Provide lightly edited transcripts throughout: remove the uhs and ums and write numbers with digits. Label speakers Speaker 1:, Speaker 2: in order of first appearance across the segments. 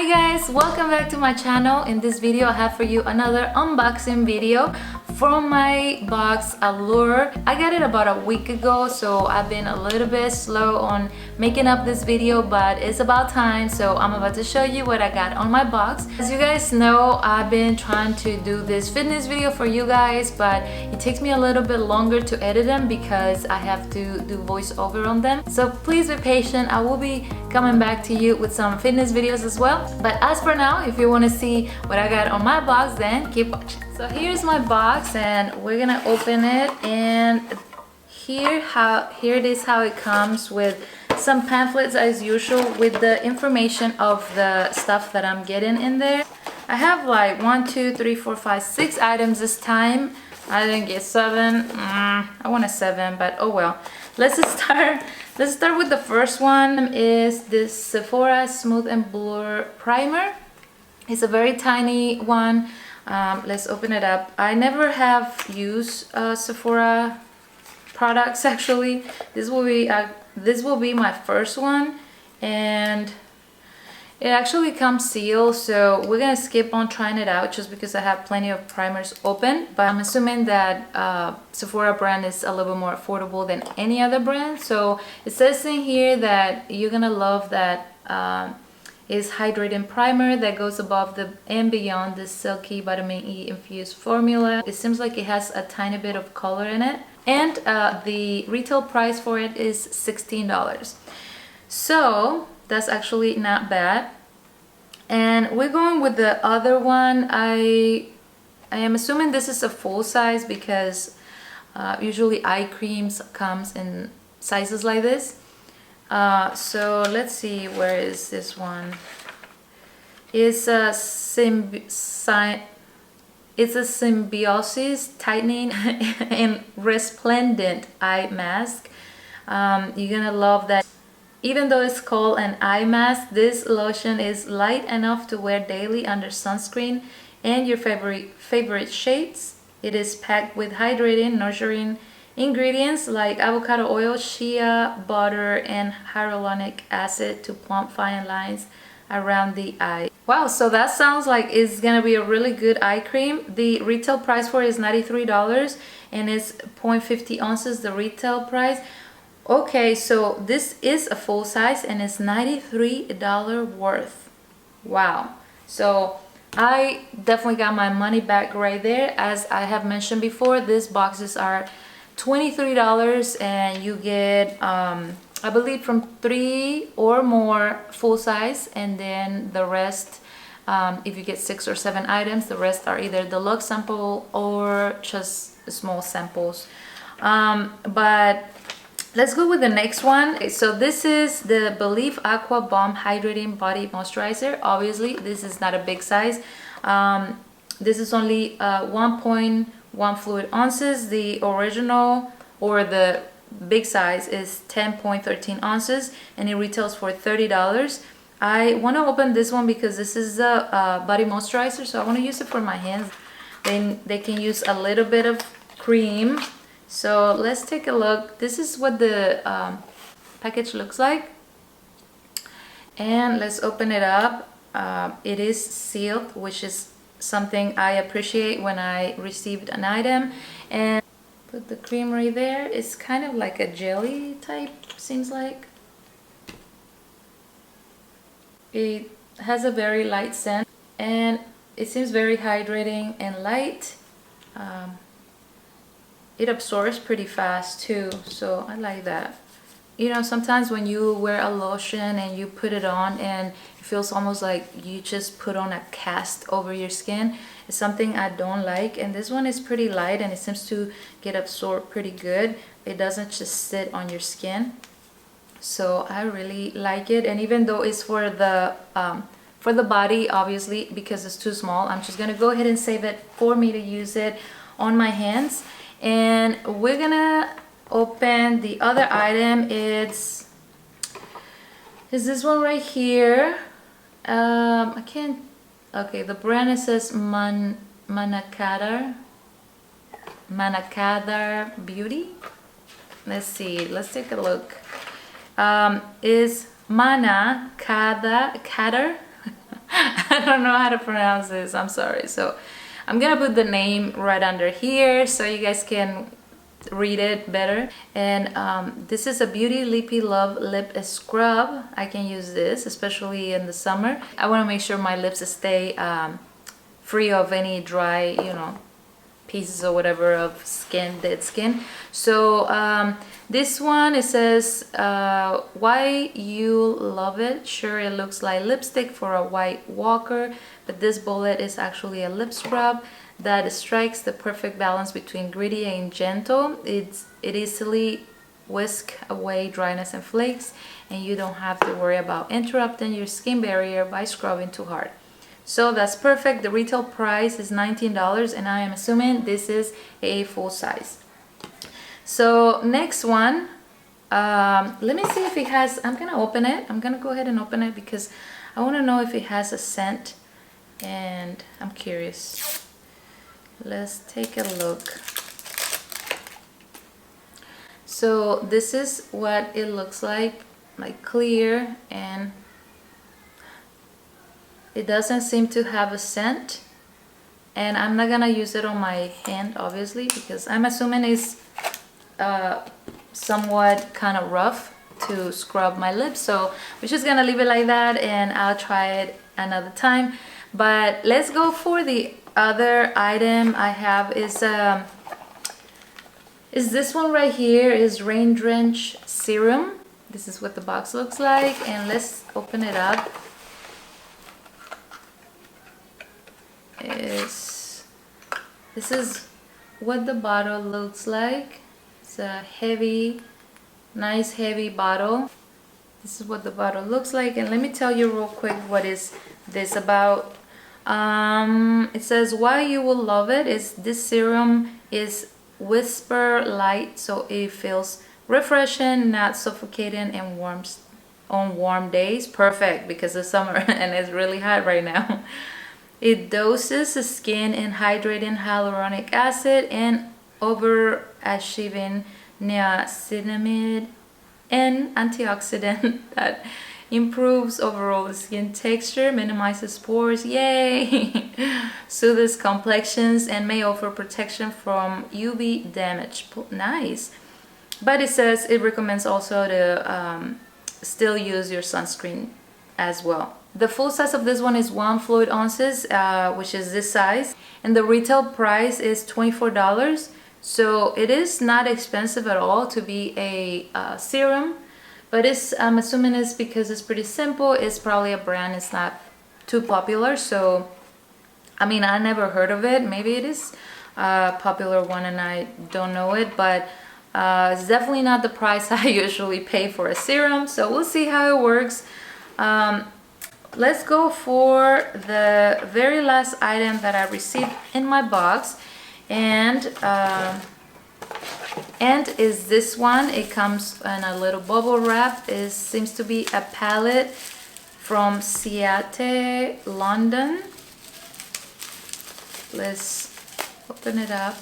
Speaker 1: Hi guys, welcome back to my channel. In this video I have for you another unboxing video from my box Allure. I got it about a week ago, so I've been a little bit slow on making up this video, but it's about time, so I'm about to show you what I got on my box. As you guys know, I've been trying to do this fitness video for you guys, but it takes me a little bit longer to edit them because I have to do voiceover on them. So please be patient. I will be coming back to you with some fitness videos as well. But as for now, if you want to see what I got on my box, then keep watching. So here's my box and we're gonna open it, and here it is how it comes, with some pamphlets as usual with the information of the stuff that I'm getting in there. I have like 1, 2, 3, 4, 5, 6 items this time. I didn't get 7. I want a 7, but oh well. Let's start with the first one. Is this Sephora Smooth and Blur Primer. It's a very tiny one. Let's open it up. I never have used Sephora products actually. This will be my first one, and it actually comes sealed, so we're gonna skip on trying it out just because I have plenty of primers open. But I'm assuming that Sephora brand is a little bit more affordable than any other brand. So it says in here that you're gonna love that is hydrating primer that goes above and beyond the silky vitamin E infused formula. It seems like it has a tiny bit of color in it, and the retail price for it is $16. So that's actually not bad. And we're going with the other one. I am assuming this is a full size because usually eye creams comes in sizes like this. So let's see, where is this one? It's a Symbiosis Tightening and Resplendent Eye Mask. You're gonna love that. Even though it's called an eye mask, this lotion is light enough to wear daily under sunscreen and your favorite shades. It is packed with hydrating, nurturing ingredients like avocado oil, shea butter, and hyaluronic acid to plump fine lines around the eye. Wow, so that sounds like it's gonna be a really good eye cream. The retail price for it is $93 and it's 0.50 ounces, the retail price. Okay, so this is a full size and it's $93 worth. Wow. So I definitely got my money back right there. As I have mentioned before, these boxes are $23 and you get I believe from 3 or more full size, and then the rest, if you get 6 or 7 items, the rest are either deluxe sample or just small samples. But let's go with the next one. So this is the Believe Aqua Bomb Hydrating Body Moisturizer. Obviously this is not a big size. This is only 1.1 fluid ounces. The original, or the big size, is 10.13 ounces and it retails for $30. I want to open this one because this is a body moisturizer, so I want to use it for my hands. Then they can use a little bit of cream. So let's take a look. This is what the package looks like, and let's open it up. It is sealed, which is something I appreciate when I received an item. And put the cream right there. It's kind of like a jelly type, seems like. It has a very light scent and it seems very hydrating and light. It absorbs pretty fast too, so I like that. You know, sometimes when you wear a lotion and you put it on and it feels almost like you just put on a cast over your skin, it's something I don't like. And this one is pretty light and it seems to get absorbed pretty good. It doesn't just sit on your skin, so I really like it. And even though it's for the body, obviously because it's too small, I'm just gonna go ahead and save it for me to use it on my hands. And we're gonna open the other item. Is this one right here. I can't. Okay, the brand, it says Manakadar Beauty. Let's see, let's take a look. Is Manakadar I don't know how to pronounce this, I'm sorry. So I'm gonna put the name right under here so you guys can read it better. And this is a Beauty Lippy Love lip scrub. I can use this especially in the summer. I want to make sure my lips stay free of any dry, you know, pieces or whatever of skin, dead skin. So this one, it says why you love it. Sure, it looks like lipstick for a white walker, but this bullet is actually a lip scrub that strikes the perfect balance between gritty and gentle. It easily whisks away dryness and flakes, and you don't have to worry about interrupting your skin barrier by scrubbing too hard. So that's perfect. The retail price is $19, and I am assuming this is a full size. So next one, let me see if it has, I'm gonna open it. I'm gonna go ahead and open it because I want to know if it has a scent, and I'm curious. Let's take a look. So this is what it looks like clear, and it doesn't seem to have a scent. And I'm not gonna use it on my hand, obviously, because I'm assuming it's somewhat kind of rough to scrub my lips. So we're just gonna leave it like that, and I'll try it another time. But let's go for the other item I have. Is this one right here, is Rain Drench Serum. This is what the box looks like, and let's open it up. This is what the bottle looks like. It's a heavy, nice heavy bottle. This is what the bottle looks like, and let me tell you real quick what is this about. It says why you will love it is this serum is whisper light, so it feels refreshing, not suffocating, and warms on warm days. Perfect, because it's summer and it's really hot right now. It doses the skin in hydrating hyaluronic acid and overachieving niacinamide, and antioxidant that improves overall skin texture, minimizes pores, yay, soothes complexions, and may offer protection from UV damage. Nice. But it says it recommends also to still use your sunscreen as well. The full size of this one is 1 fluid ounces, which is this size, and the retail price is $24. So it is not expensive at all to be a serum. But I'm assuming it's because it's pretty simple. It's probably a brand, it's not too popular. So, I mean, I never heard of it. Maybe it is a popular one and I don't know it. But it's definitely not the price I usually pay for a serum. So we'll see how it works. Let's go for the very last item that I received in my box. And is this one. It comes in a little bubble wrap. It seems to be a palette from Seattle, London. Let's open it up.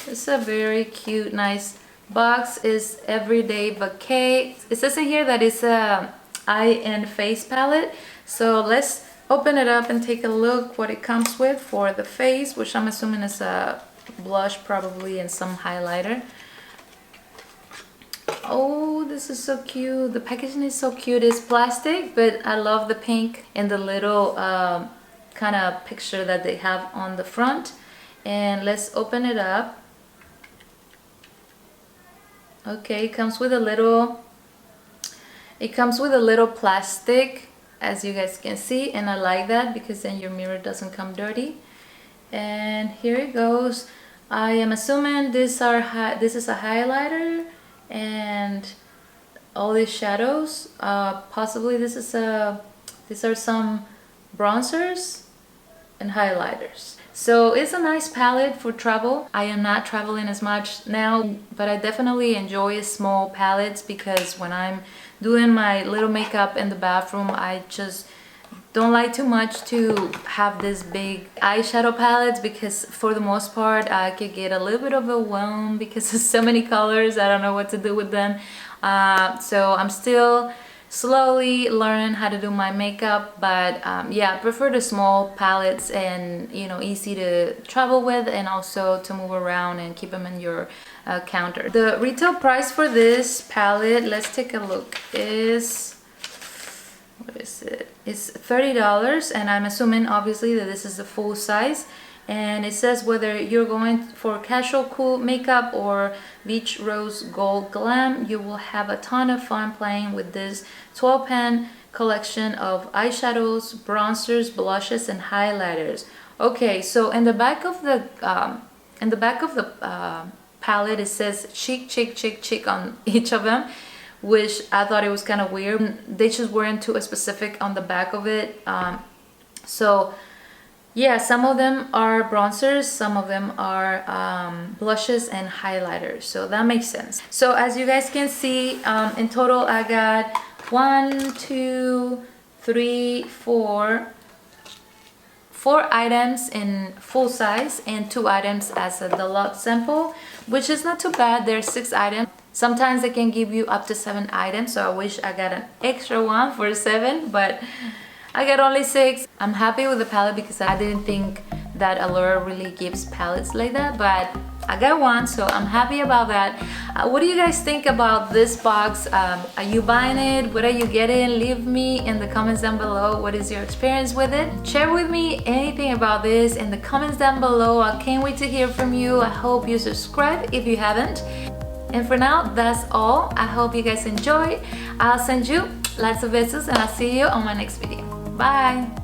Speaker 1: It's a very cute, nice box. Is Everyday Bouquet. It says in here that it's a eye and face palette. So let's open it up and take a look what it comes with for the face, which I'm assuming is a blush probably and some highlighter. Oh, this is so cute. The packaging is so cute. It's plastic, but I love the pink and the little kind of picture that they have on the front. And let's open it up. Okay, it comes with a little plastic, as you guys can see, and I like that because then your mirror doesn't come dirty. And here it goes. I am assuming this is a highlighter and all these shadows. Possibly these are some bronzers and highlighters. So it's a nice palette for travel. I am not traveling as much now, but I definitely enjoy small palettes because when I'm doing my little makeup in the bathroom, I just don't like too much to have this big eyeshadow palettes because for the most part I could get a little bit overwhelmed because there's so many colors. I don't know what to do with them. So I'm still slowly learn how to do my makeup, but yeah, I prefer the small palettes and easy to travel with, and also to move around and keep them in your counter. The retail price for this palette, let's take a look, is, what is it? It's $30, and I'm assuming obviously that this is the full size. And it says whether you're going for casual cool makeup or beach rose gold glam, you will have a ton of fun playing with this 12-pan collection of eyeshadows, bronzers, blushes, and highlighters. Okay, so in the back of the palette, it says chic, chic, chic, chic on each of them, which I thought it was kind of weird. They just weren't too specific on the back of it. So yeah, some of them are bronzers, some of them are blushes and highlighters, so that makes sense. So as you guys can see, in total I got 4 items in full size and 2 items as a deluxe sample, which is not too bad. There's 6 items. Sometimes they can give you up to 7 items, so I wish I got an extra one for 7, but I got only 6. I'm happy with the palette because I didn't think that Allure really gives palettes like that, but I got one, so I'm happy about that. What do you guys think about this box? Are you buying it? What are you getting? Leave me in the comments down below. What is your experience with it? Share with me anything about this in the comments down below. I can't wait to hear from you. I hope you subscribe if you haven't. And for now, that's all. I hope you guys enjoyed. I'll send you lots of besos, and I'll see you on my next video. Bye!